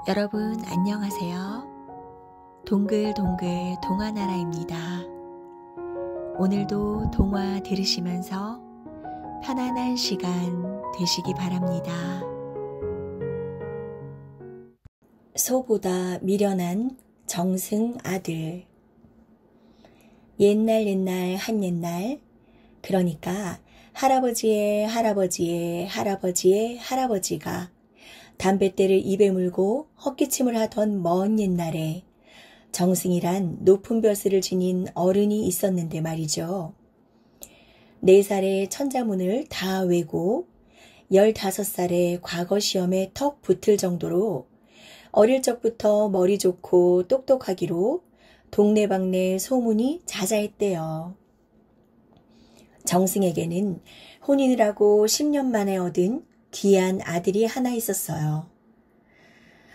여러분 안녕하세요. 동글동글 동화나라입니다. 오늘도 동화 들으시면서 편안한 시간 되시기 바랍니다. 소보다 미련한 정승 아들. 옛날 한 옛날, 그러니까 할아버지의 할아버지의 할아버지의 할아버지가 담뱃대를 입에 물고 헛기침을 하던 먼 옛날에 정승이란 높은 벼슬을 지닌 어른이 있었는데 말이죠. 4살에 천자문을 다 외고 15살에 과거 시험에 턱 붙을 정도로 어릴 적부터 머리 좋고 똑똑하기로 동네방네 소문이 자자했대요. 정승에게는 혼인을 하고 10년 만에 얻은 귀한 아들이 하나 있었어요.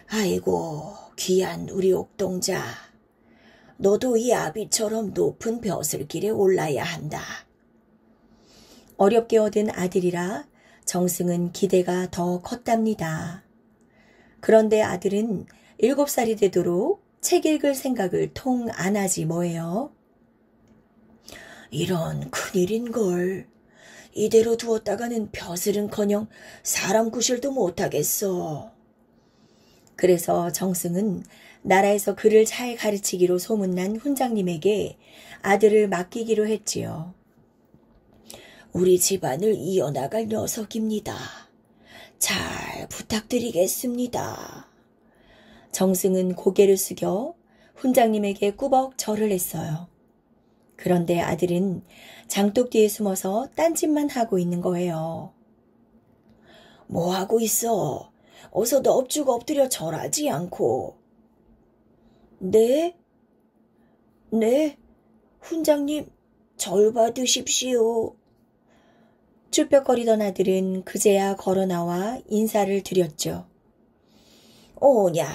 아이고, 귀한 우리 옥동자. 너도 이 아비처럼 높은 벼슬길에 올라야 한다. 어렵게 얻은 아들이라 정승은 기대가 더 컸답니다. 그런데 아들은 7살이 되도록 책 읽을 생각을 통 안 하지 뭐예요. 이런 큰일인걸. 이대로 두었다가는 벼슬은커녕 사람 구실도 못하겠어. 그래서 정승은 나라에서 글을 잘 가르치기로 소문난 훈장님에게 아들을 맡기기로 했지요. 우리 집안을 이어나갈 녀석입니다. 잘 부탁드리겠습니다. 정승은 고개를 숙여 훈장님에게 꾸벅 절을 했어요. 그런데 아들은 장독 뒤에 숨어서 딴짓만 하고 있는 거예요. 뭐 하고 있어? 어서 넙죽 엎드려 절하지 않고. 네? 네, 훈장님, 절 받으십시오. 쭈뼛거리던 아들은 그제야 걸어나와 인사를 드렸죠. 오냐,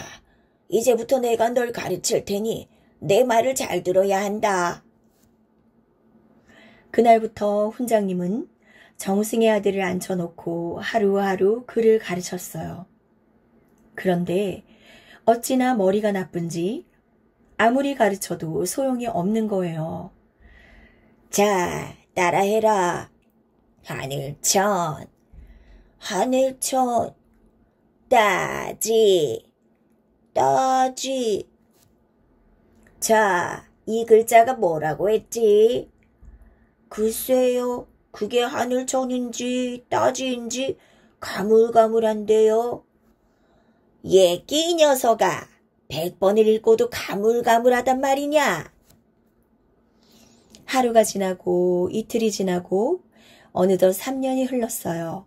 이제부터 내가 널 가르칠 테니 내 말을 잘 들어야 한다. 그날부터 훈장님은 정승의 아들을 앉혀놓고 하루하루 글을 가르쳤어요. 그런데 어찌나 머리가 나쁜지 아무리 가르쳐도 소용이 없는 거예요. 자, 따라해라. 하늘천, 하늘천, 따지, 따지. 자, 이 글자가 뭐라고 했지? 글쎄요, 그게 하늘천인지 따지인지 가물가물한데요. 얘끼 이 녀석아, 100번을 읽고도 가물가물하단 말이냐. 하루가 지나고 이틀이 지나고 어느덧 3년이 흘렀어요.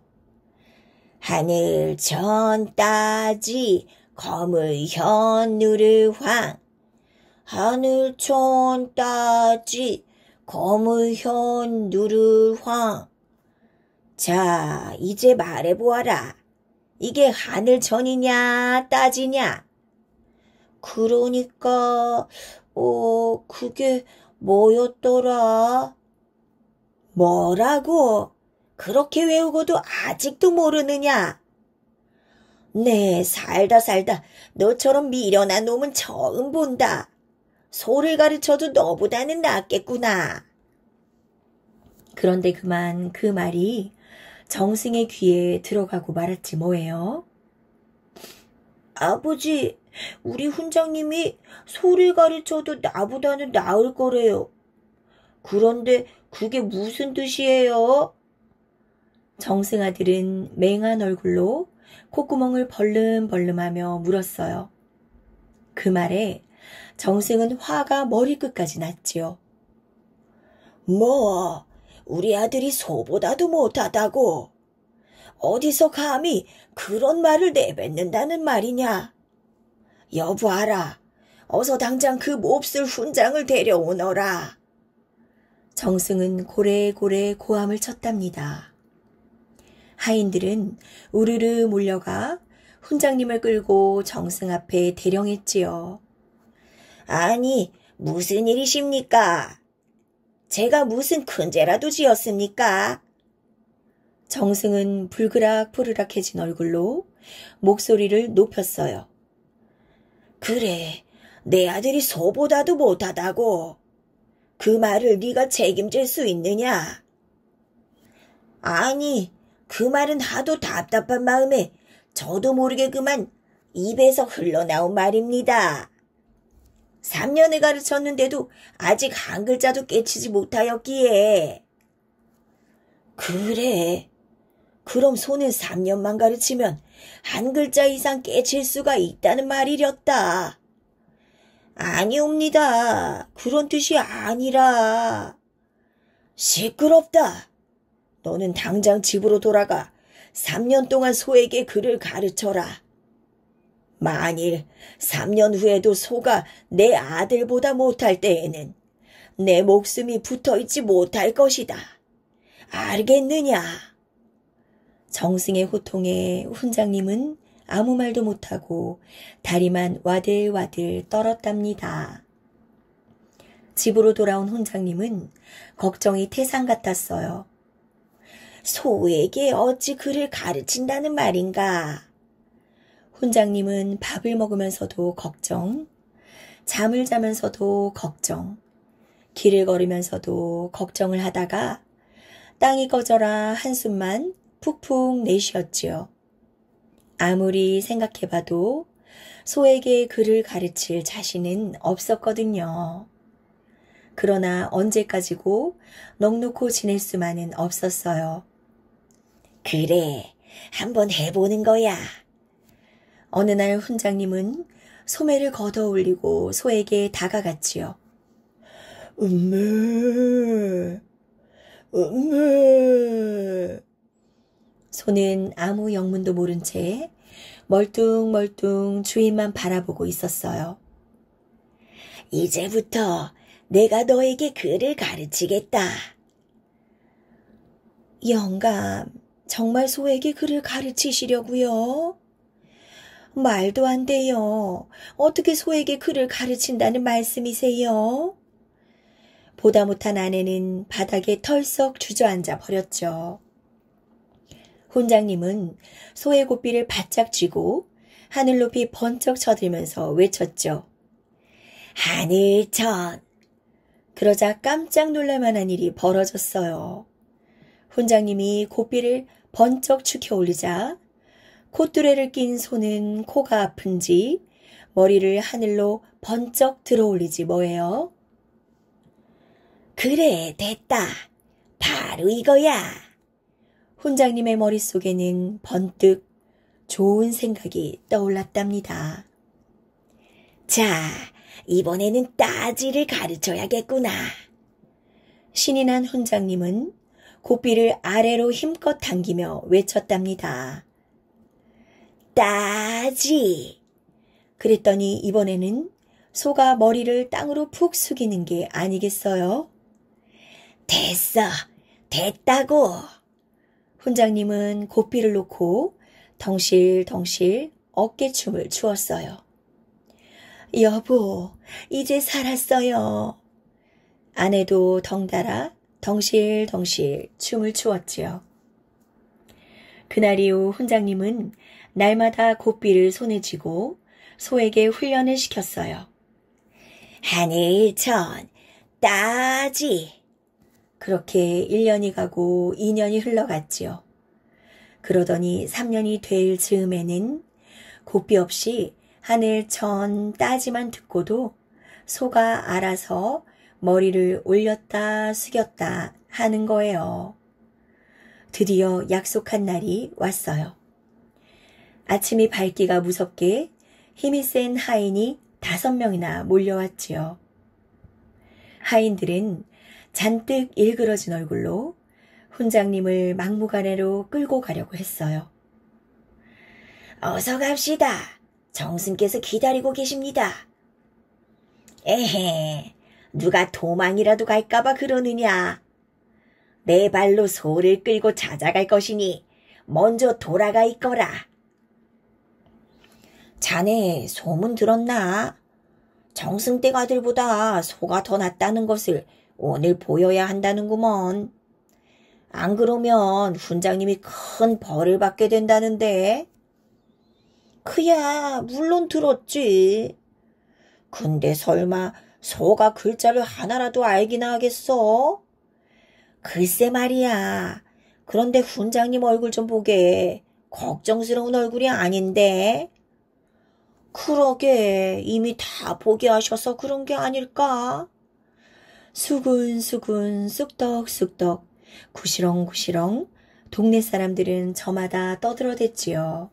하늘천 따지 거물현 누르황. 하늘천 따지 거물현 누르황. 자, 이제 말해보아라. 이게 하늘천이냐 따지냐? 그러니까 그게 뭐였더라? 뭐라고? 그렇게 외우고도 아직도 모르느냐? 네, 살다 너처럼 미련한 놈은 처음 본다. 소를 가르쳐도 너보다는 낫겠구나. 그런데 그만 그 말이 정승의 귀에 들어가고 말았지 뭐예요. 아버지, 우리 훈장님이 소를 가르쳐도 나보다는 나을 거래요. 그런데 그게 무슨 뜻이에요? 정승 아들은 맹한 얼굴로 콧구멍을 벌름벌름하며 물었어요. 그 말에 정승은 화가 머리끝까지 났지요. 뭐, 우리 아들이 소보다도 못하다고? 어디서 감히 그런 말을 내뱉는다는 말이냐? 여보아라, 어서 당장 그 몹쓸 훈장을 데려오너라. 정승은 고래고래 고함을 쳤답니다. 하인들은 우르르 몰려가 훈장님을 끌고 정승 앞에 대령했지요. 아니, 무슨 일이십니까? 제가 무슨 큰 죄라도 지었습니까? 정승은 불그락불그락해진 얼굴로 목소리를 높였어요. 그래, 내 아들이 소보다도 못하다고. 그 말을 네가 책임질 수 있느냐? 아니, 그 말은 하도 답답한 마음에 저도 모르게 그만 입에서 흘러나온 말입니다. 3년을 가르쳤는데도 아직 한 글자도 깨치지 못하였기에. 그래. 그럼 손은 3년만 가르치면 한 글자 이상 깨칠 수가 있다는 말이렸다. 아니옵니다. 그런 뜻이 아니라. 시끄럽다. 너는 당장 집으로 돌아가 3년 동안 소에게 글을 가르쳐라. 만일 3년 후에도 소가 내 아들보다 못할 때에는 내 목숨이 붙어있지 못할 것이다. 알겠느냐? 정승의 호통에 훈장님은 아무 말도 못하고 다리만 와들와들 떨었답니다. 집으로 돌아온 훈장님은 걱정이 태산 같았어요. 소에게 어찌 글을 가르친다는 말인가? 훈장님은 밥을 먹으면서도 걱정, 잠을 자면서도 걱정, 길을 걸으면서도 걱정을 하다가 땅이 꺼져라 한숨만 푹푹 내쉬었지요. 아무리 생각해봐도 소에게 글을 가르칠 자신은 없었거든요. 그러나 언제까지고 넋놓고 지낼 수만은 없었어요. 그래, 한번 해보는 거야. 어느 날 훈장님은 소매를 걷어올리고 소에게 다가갔지요. 음메. 소는 아무 영문도 모른 채 멀뚱멀뚱 주인만 바라보고 있었어요. 이제부터 내가 너에게 글을 가르치겠다. 영감, 정말 소에게 글을 가르치시려고요? 말도 안 돼요. 어떻게 소에게 글을 가르친다는 말씀이세요? 보다 못한 아내는 바닥에 털썩 주저앉아 버렸죠. 훈장님은 소의 고삐를 바짝 쥐고 하늘 높이 번쩍 쳐들면서 외쳤죠. 하늘천! 그러자 깜짝 놀랄만한 일이 벌어졌어요. 훈장님이 고삐를 번쩍 축혀 올리자 콧뚜레를 낀 소는 코가 아픈지 머리를 하늘로 번쩍 들어 올리지 뭐예요. 그래, 됐다. 바로 이거야. 훈장님의 머릿속에는 번뜩 좋은 생각이 떠올랐답니다. 자, 이번에는 따지를 가르쳐야겠구나. 신이 난 훈장님은 고삐를 아래로 힘껏 당기며 외쳤답니다. 따지. 그랬더니 이번에는 소가 머리를 땅으로 푹 숙이는 게 아니겠어요? 됐어. 됐다고. 훈장님은 고삐를 놓고 덩실덩실 어깨춤을 추었어요. 여보, 이제 살았어요. 아내도 덩달아 덩실덩실 춤을 추었지요. 그날 이후 훈장님은 날마다 고삐를 손에 쥐고 소에게 훈련을 시켰어요. 하늘천, 따지. 그렇게 1년이 가고 2년이 흘러갔지요. 그러더니 3년이 될 즈음에는 고삐 없이 하늘천 따지만 듣고도 소가 알아서 머리를 올렸다 숙였다 하는 거예요. 드디어 약속한 날이 왔어요. 아침이 밝기가 무섭게 힘이 센 하인이 5명이나 몰려왔지요. 하인들은 잔뜩 일그러진 얼굴로 훈장님을 막무가내로 끌고 가려고 했어요. 어서 갑시다. 정승께서 기다리고 계십니다. 에헤, 누가 도망이라도 갈까봐 그러느냐. 내 발로 소를 끌고 찾아갈 것이니 먼저 돌아가 있거라. 자네 소문 들었나? 정승댁 아들보다 소가 더 낫다는 것을 오늘 보여야 한다는구먼. 안 그러면 훈장님이 큰 벌을 받게 된다는데. 그야 물론 들었지. 근데 설마 소가 글자를 하나라도 알기나 하겠어? 글쎄 말이야. 그런데 훈장님 얼굴 좀 보게. 걱정스러운 얼굴이 아닌데. 그러게 이미 다 포기하셔서 그런 게 아닐까? 수근수근 쑥덕쑥덕 구시렁구시렁 동네 사람들은 저마다 떠들어댔지요.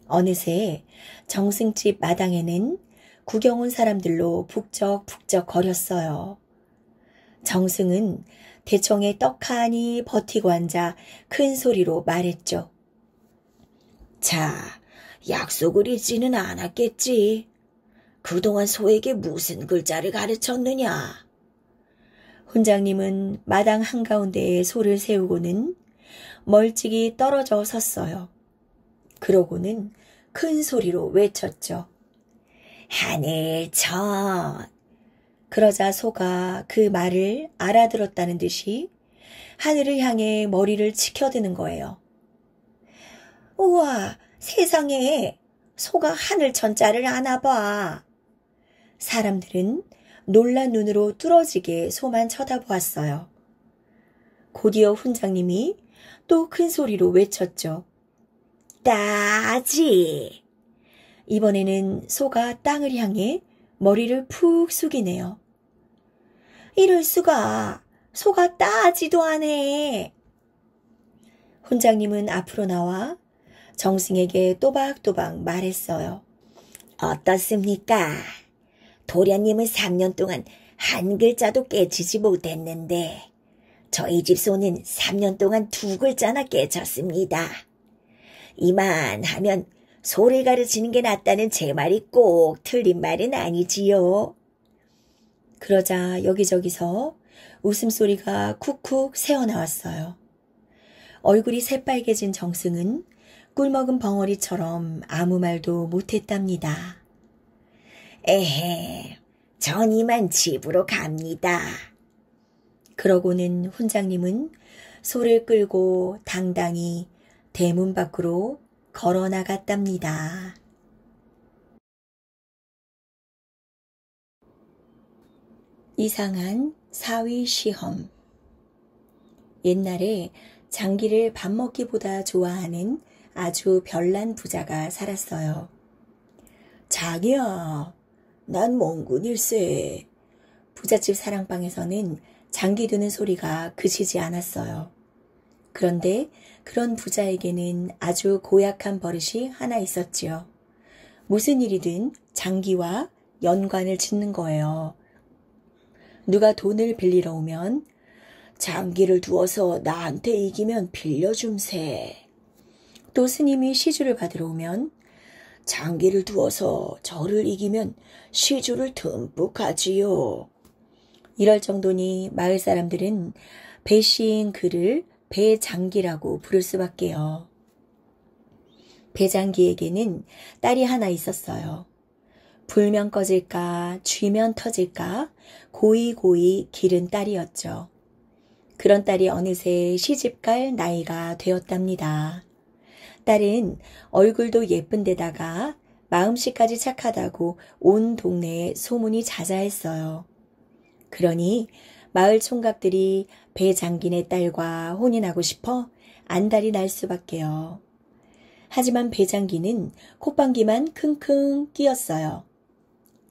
어느새 정승집 마당에는 구경 온 사람들로 북적북적 거렸어요. 정승은 대청에 떡하니 버티고 앉아 큰 소리로 말했죠. 자, 약속을 잊지는 않았겠지. 그동안 소에게 무슨 글자를 가르쳤느냐? 훈장님은 마당 한가운데에 소를 세우고는 멀찍이 떨어져 섰어요. 그러고는 큰 소리로 외쳤죠. 하늘천. 그러자 소가 그 말을 알아들었다는 듯이 하늘을 향해 머리를 치켜드는 거예요. 우와, 세상에 소가 하늘천자를 아나 봐. 사람들은 놀란 눈으로 뚫어지게 소만 쳐다보았어요. 곧이어 훈장님이 또 큰 소리로 외쳤죠. 따지. 이번에는 소가 땅을 향해 머리를 푹 숙이네요. 이럴 수가. 소가 따지도 않네. 훈장님은 앞으로 나와 정승에게 또박또박 말했어요. 어떻습니까? 도련님은 3년 동안 한 글자도 깨치지 못했는데 저희 집 소는 3년 동안 2글자나 깨쳤습니다. 이만하면 소를 가르치는 게 낫다는 제 말이 꼭 틀린 말은 아니지요. 그러자 여기저기서 웃음소리가 쿡쿡 새어나왔어요. 얼굴이 새빨개진 정승은 꿀먹은 벙어리처럼 아무 말도 못했답니다. 에헤, 전 이만 집으로 갑니다. 그러고는 훈장님은 소를 끌고 당당히 대문 밖으로 걸어 나갔답니다. 이상한 사위 시험. 옛날에 장기를 밥 먹기보다 좋아하는 아주 별난 부자가 살았어요. 자기야, 난 몽군일세. 부잣집 사랑방에서는 장기 두는 소리가 그치지 않았어요. 그런데 그런 부자에게는 아주 고약한 버릇이 하나 있었지요. 무슨 일이든 장기와 연관을 짓는 거예요. 누가 돈을 빌리러 오면 장기를 두어서 나한테 이기면 빌려줌세. 또 스님이 시주를 받으러 오면 장기를 두어서 저를 이기면 시주를 듬뿍 하지요. 이럴 정도니 마을 사람들은 배씨인 그를 배장기라고 부를 수밖에요. 배장기에게는 딸이 하나 있었어요. 불면 꺼질까 쥐면 터질까 고이고이 기른 딸이었죠. 그런 딸이 어느새 시집갈 나이가 되었답니다. 딸은 얼굴도 예쁜 데다가 마음씨까지 착하다고 온 동네에 소문이 자자했어요. 그러니 마을 총각들이 배장기네 딸과 혼인하고 싶어 안달이 날 수밖에요. 하지만 배장기는 콧방귀만 킁킁 끼었어요.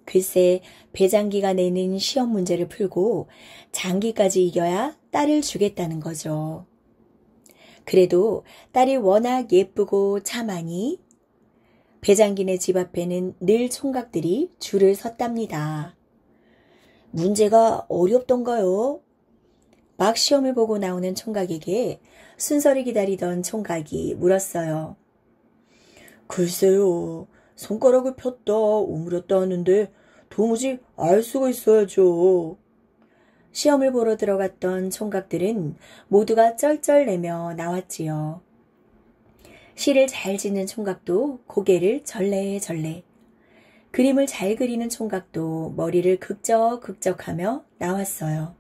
글쎄 배장기가 내는 시험 문제를 풀고 장기까지 이겨야 딸을 주겠다는 거죠. 그래도 딸이 워낙 예쁘고 참하니 배장기네 집 앞에는 늘 총각들이 줄을 섰답니다. 문제가 어렵던가요? 막 시험을 보고 나오는 총각에게 순서를 기다리던 총각이 물었어요. 글쎄요. 손가락을 폈다 오므렸다 하는데 도무지 알 수가 있어야죠. 시험을 보러 들어갔던 총각들은 모두가 쩔쩔내며 나왔지요. 시를 잘 짓는 총각도 고개를 절레절레, 그림을 잘 그리는 총각도 머리를 극적극적하며 나왔어요.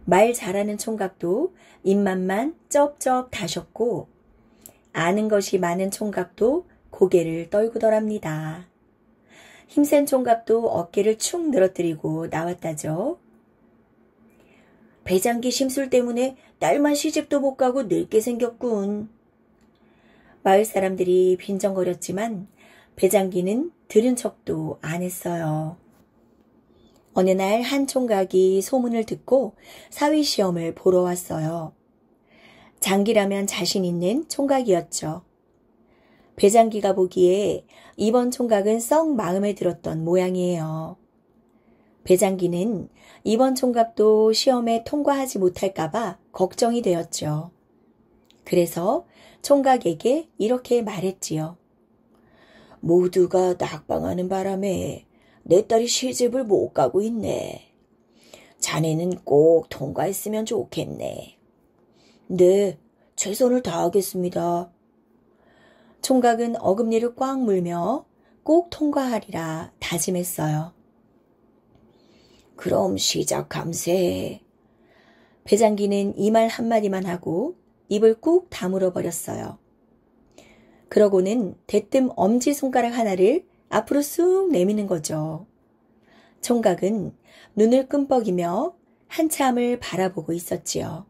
말 잘하는 총각도 입맛만 쩝쩝 다셨고 아는 것이 많은 총각도 고개를 떨구더랍니다. 힘센 총각도 어깨를 축 늘어뜨리고 나왔다죠. 배장기 심술 때문에 딸만 시집도 못 가고 늙게 생겼군. 마을 사람들이 빈정거렸지만 배장기는 들은 척도 안 했어요. 어느 날 한 총각이 소문을 듣고 사위시험을 보러 왔어요. 장기라면 자신 있는 총각이었죠. 배장기가 보기에 이번 총각은 썩 마음에 들었던 모양이에요. 배장기는 이번 총각도 시험에 통과하지 못할까봐 걱정이 되었죠. 그래서 총각에게 이렇게 말했지요. 모두가 낙방하는 바람에 내 딸이 시집을 못 가고 있네. 자네는 꼭 통과했으면 좋겠네. 네, 최선을 다하겠습니다. 총각은 어금니를 꽉 물며 꼭 통과하리라 다짐했어요. 그럼 시작함세. 배장기는 이 말 한마디만 하고 입을 꾹 다물어 버렸어요. 그러고는 대뜸 엄지손가락 하나를 앞으로 쑥 내미는 거죠. 총각은 눈을 끔뻑이며 한참을 바라보고 있었지요.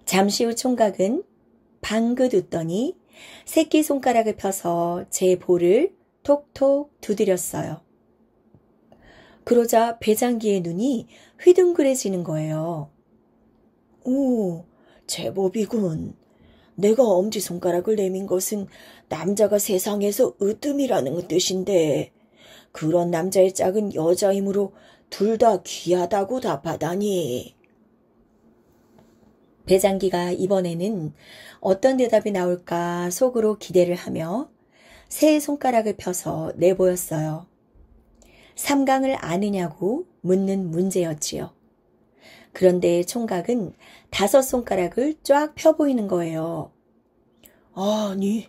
잠시 후 총각은 방긋 웃더니 새끼손가락을 펴서 제 볼을 톡톡 두드렸어요. 그러자 배장기의 눈이 휘둥그레지는 거예요. 오, 제법이군. 내가 엄지손가락을 내민 것은 남자가 세상에서 으뜸이라는 뜻인데 그런 남자의 짝은 여자이므로 둘 다 귀하다고 답하다니. 배장기가 이번에는 어떤 대답이 나올까 속으로 기대를 하며 세 손가락을 펴서 내보였어요. 삼강을 아느냐고 묻는 문제였지요. 그런데 총각은 5손가락을 쫙 펴 보이는 거예요. 아니,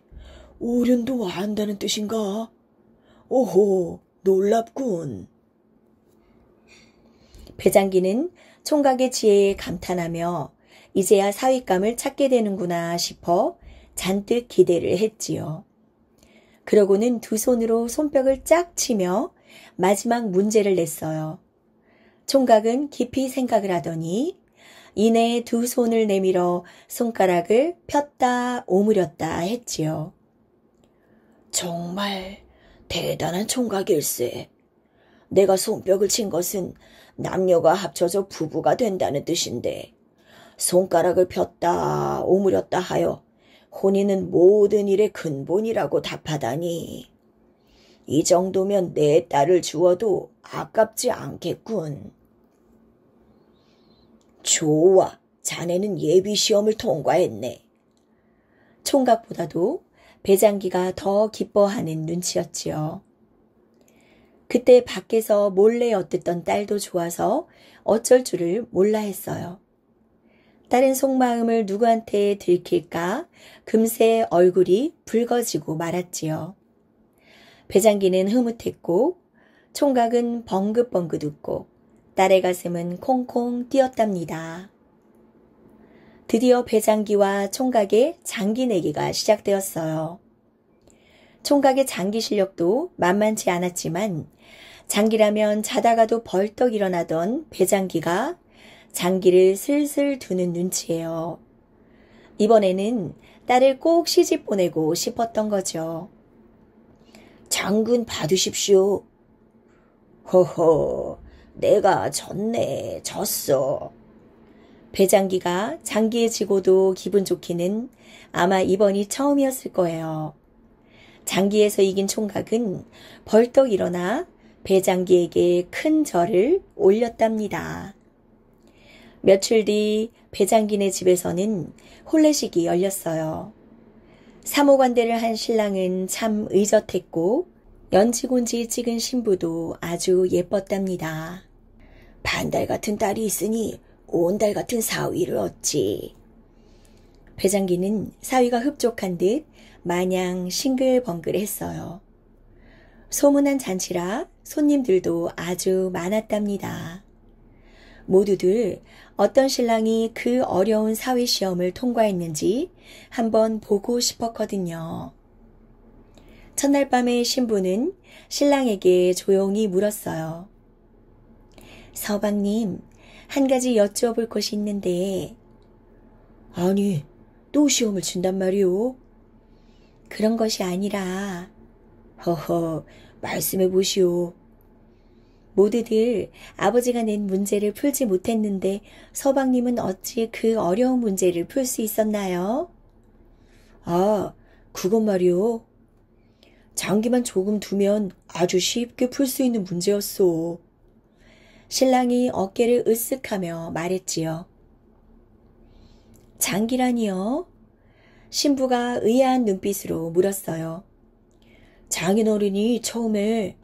오륜도 안다는 뜻인가? 오호, 놀랍군. 배장기는 총각의 지혜에 감탄하며 이제야 사윗감을 찾게 되는구나 싶어 잔뜩 기대를 했지요. 그러고는 두 손으로 손뼉을 짝 치며 마지막 문제를 냈어요. 총각은 깊이 생각을 하더니 이내 두 손을 내밀어 손가락을 폈다 오므렸다 했지요. 정말 대단한 총각일세. 내가 손뼉을 친 것은 남녀가 합쳐져 부부가 된다는 뜻인데 손가락을 폈다 오므렸다 하여 혼인은 모든 일의 근본이라고 답하다니. 이 정도면 내 딸을 주어도 아깝지 않겠군. 좋아, 자네는 예비시험을 통과했네. 총각보다도 배장기가 더 기뻐하는 눈치였지요. 그때 밖에서 몰래 엿듣던 딸도 좋아서 어쩔 줄을 몰라 했어요. 딸은 속마음을 누구한테 들킬까 금세 얼굴이 붉어지고 말았지요. 배장기는 흐뭇했고 총각은 벙긋벙긋 웃고 딸의 가슴은 콩콩 뛰었답니다. 드디어 배장기와 총각의 장기 내기가 시작되었어요. 총각의 장기 실력도 만만치 않았지만 장기라면 자다가도 벌떡 일어나던 배장기가 장기를 슬슬 두는 눈치예요. 이번에는 딸을 꼭 시집 보내고 싶었던 거죠. 장군 받으십시오. 허허, 내가 졌어. 배장기가 장기에 지고도 기분 좋기는 아마 이번이 처음이었을 거예요. 장기에서 이긴 총각은 벌떡 일어나 배장기에게 큰 절을 올렸답니다. 며칠 뒤 배장기네 집에서는 혼례식이 열렸어요. 사모관대를 한 신랑은 참 의젓했고 연지곤지 찍은 신부도 아주 예뻤답니다. 반달 같은 딸이 있으니 온달 같은 사위를 얻지. 배장기는 사위가 흡족한 듯 마냥 싱글벙글했어요. 소문난 잔치라 손님들도 아주 많았답니다. 모두들 어떤 신랑이 그 어려운 사위시험을 통과했는지 한번 보고 싶었거든요. 첫날 밤에 신부는 신랑에게 조용히 물었어요. 서방님, 한 가지 여쭈어볼 것이 있는데. 아니, 또 시험을 친단 말이오? 그런 것이 아니라. 허허, 말씀해 보시오. 모두들 아버지가 낸 문제를 풀지 못했는데 서방님은 어찌 그 어려운 문제를 풀 수 있었나요? 아, 그것 말이오. 장기만 조금 두면 아주 쉽게 풀 수 있는 문제였소. 신랑이 어깨를 으쓱하며 말했지요. 장기라니요? 신부가 의아한 눈빛으로 물었어요. 장인어른이 처음에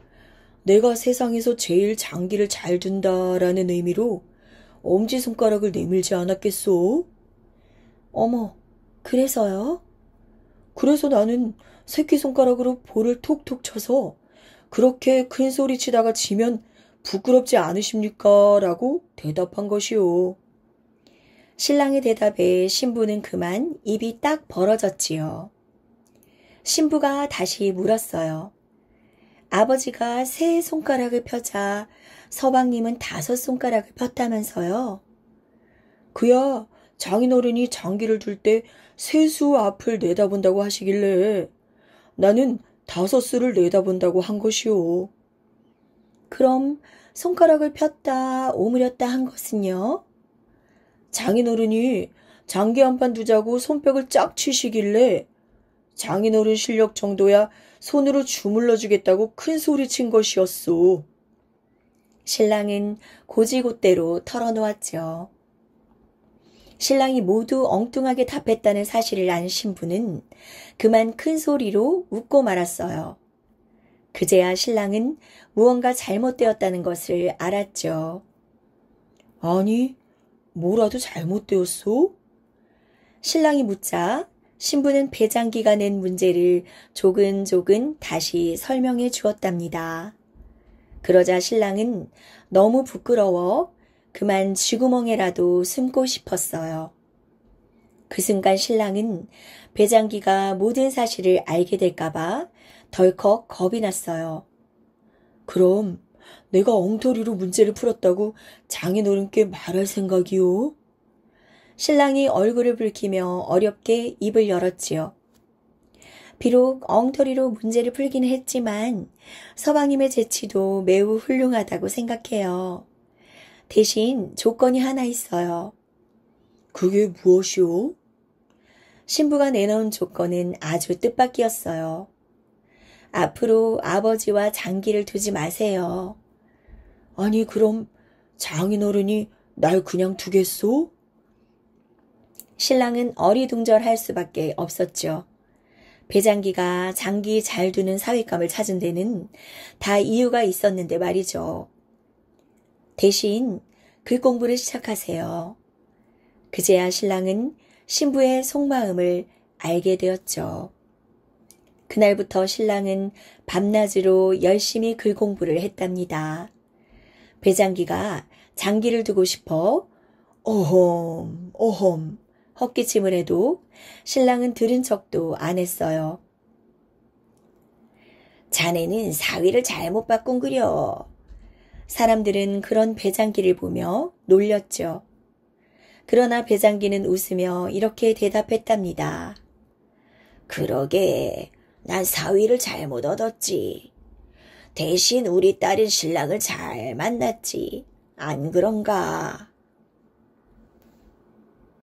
내가 세상에서 제일 장기를 잘 둔다라는 의미로 엄지손가락을 내밀지 않았겠소? 어머, 그래서요? 그래서 나는 새끼손가락으로 볼을 톡톡 쳐서 그렇게 큰 소리 치다가 지면 부끄럽지 않으십니까? 라고 대답한 것이요. 신랑의 대답에 신부는 그만 입이 딱 벌어졌지요. 신부가 다시 물었어요. 아버지가 세 손가락을 펴자 서방님은 5손가락을 폈다면서요? 그야 장인어른이 장기를 둘 때 세수 앞을 내다본다고 하시길래 나는 5수를 내다본다고 한 것이오. 그럼 손가락을 폈다 오므렸다 한 것은요? 장인어른이 장기 한 판 두자고 손뼉을 쫙 치시길래 장인어른 실력 정도야 손으로 주물러 주겠다고 큰 소리 친 것이었소. 신랑은 고지고대로 털어놓았죠. 신랑이 모두 엉뚱하게 답했다는 사실을 안 신부는 그만 큰 소리로 웃고 말았어요. 그제야 신랑은 무언가 잘못되었다는 것을 알았죠. 아니, 뭐라도 잘못되었소? 신랑이 묻자 신부는 배장기가 낸 문제를 조근조근 다시 설명해 주었답니다. 그러자 신랑은 너무 부끄러워 그만 쥐구멍에라도 숨고 싶었어요. 그 순간 신랑은 배장기가 모든 사실을 알게 될까봐 덜컥 겁이 났어요. 그럼 내가 엉터리로 문제를 풀었다고 장인어른께 말할 생각이요? 신랑이 얼굴을 붉히며 어렵게 입을 열었지요. 비록 엉터리로 문제를 풀기는 했지만 서방님의 재치도 매우 훌륭하다고 생각해요. 대신 조건이 하나 있어요. 그게 무엇이오? 신부가 내놓은 조건은 아주 뜻밖이었어요. 앞으로 아버지와 장기를 두지 마세요. 아니 그럼 장인어른이 날 그냥 두겠소? 신랑은 어리둥절할 수밖에 없었죠. 배장기가 장기 잘 두는 사윗감을 찾은 데는 다 이유가 있었는데 말이죠. 대신 글 공부를 시작하세요. 그제야 신랑은 신부의 속마음을 알게 되었죠. 그날부터 신랑은 밤낮으로 열심히 글 공부를 했답니다. 배장기가 장기를 두고 싶어 어험 헛기침을 해도 신랑은 들은 척도 안 했어요. 자네는 사위를 잘못 바꾼 그려. 사람들은 그런 배장기를 보며 놀렸죠. 그러나 배장기는 웃으며 이렇게 대답했답니다. 그러게, 난 사위를 잘못 얻었지. 대신 우리 딸은 신랑을 잘 만났지. 안 그런가?